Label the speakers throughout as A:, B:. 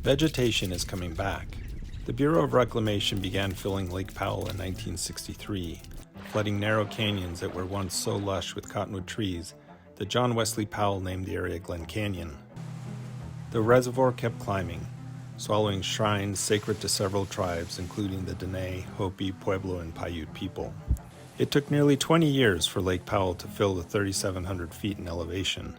A: Vegetation is coming back. The Bureau of Reclamation began filling Lake Powell in 1963, flooding narrow canyons that were once so lush with cottonwood trees that John Wesley Powell named the area Glen Canyon. The reservoir kept climbing, swallowing shrines sacred to several tribes, including the Diné, Hopi, Pueblo and Paiute people. It took nearly 20 years for Lake Powell to fill the 3,700 feet in elevation.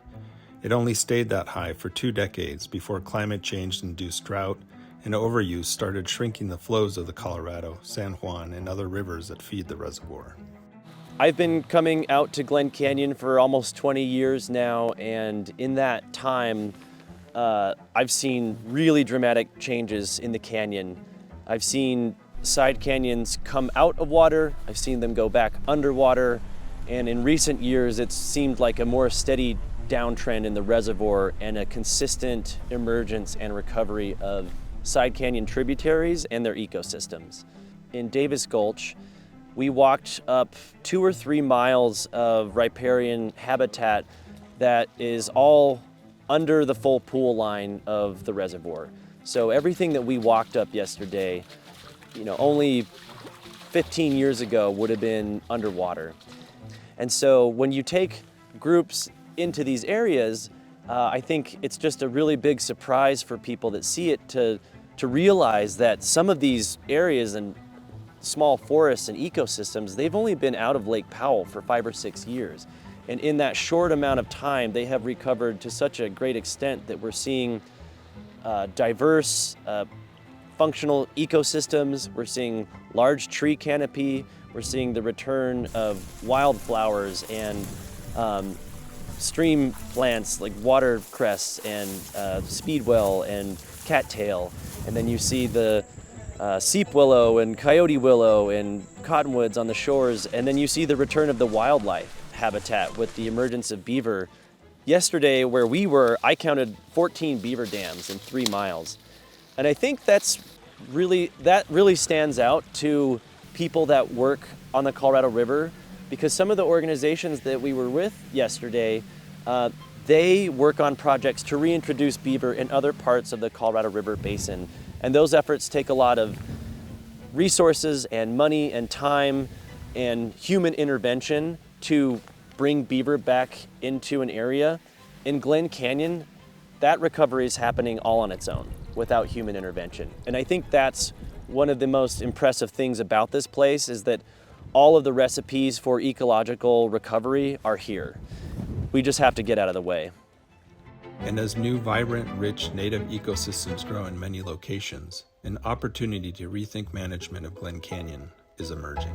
A: It only stayed that high for 2 decades before climate change-induced drought and overuse started shrinking the flows of the Colorado, San Juan, and other rivers that feed the reservoir.
B: I've been coming out to Glen Canyon for almost 20 years now, and in that time, I've seen really dramatic changes in the canyon. I've seen side canyons come out of water, I've seen them go back underwater, and in recent years it's seemed like a more steady downtrend in the reservoir and a consistent emergence and recovery of side canyon tributaries and their ecosystems. In Davis Gulch, we walked up 2 or 3 miles of riparian habitat that is all under the full pool line of the reservoir. So everything that we walked up yesterday, only 15 years ago would have been underwater. And so when you take groups into these areas, I think it's just a really big surprise for people that see it to realize that some of these areas and small forests and ecosystems, they've only been out of Lake Powell for 5 or 6 years. And in that short amount of time, they have recovered to such a great extent that we're seeing diverse, functional ecosystems. We're seeing large tree canopy. We're seeing the return of wildflowers and stream plants like watercress and speedwell and cattail. And then you see the seep willow and coyote willow and cottonwoods on the shores. And then you see the return of the wildlife habitat with the emergence of beaver. Yesterday, where we were, I counted 14 beaver dams in 3 miles. And I think that really stands out to people that work on the Colorado River, because some of the organizations that we were with yesterday, they work on projects to reintroduce beaver in other parts of the Colorado River Basin. And those efforts take a lot of resources and money and time and human intervention to bring beaver back into an area. In Glen Canyon, that recovery is happening all on its own without human intervention. And I think that's one of the most impressive things about this place, is that all of the recipes for ecological recovery are here. We just have to get out of the way.
A: And as new, vibrant, rich native ecosystems grow in many locations, an opportunity to rethink management of Glen Canyon is emerging.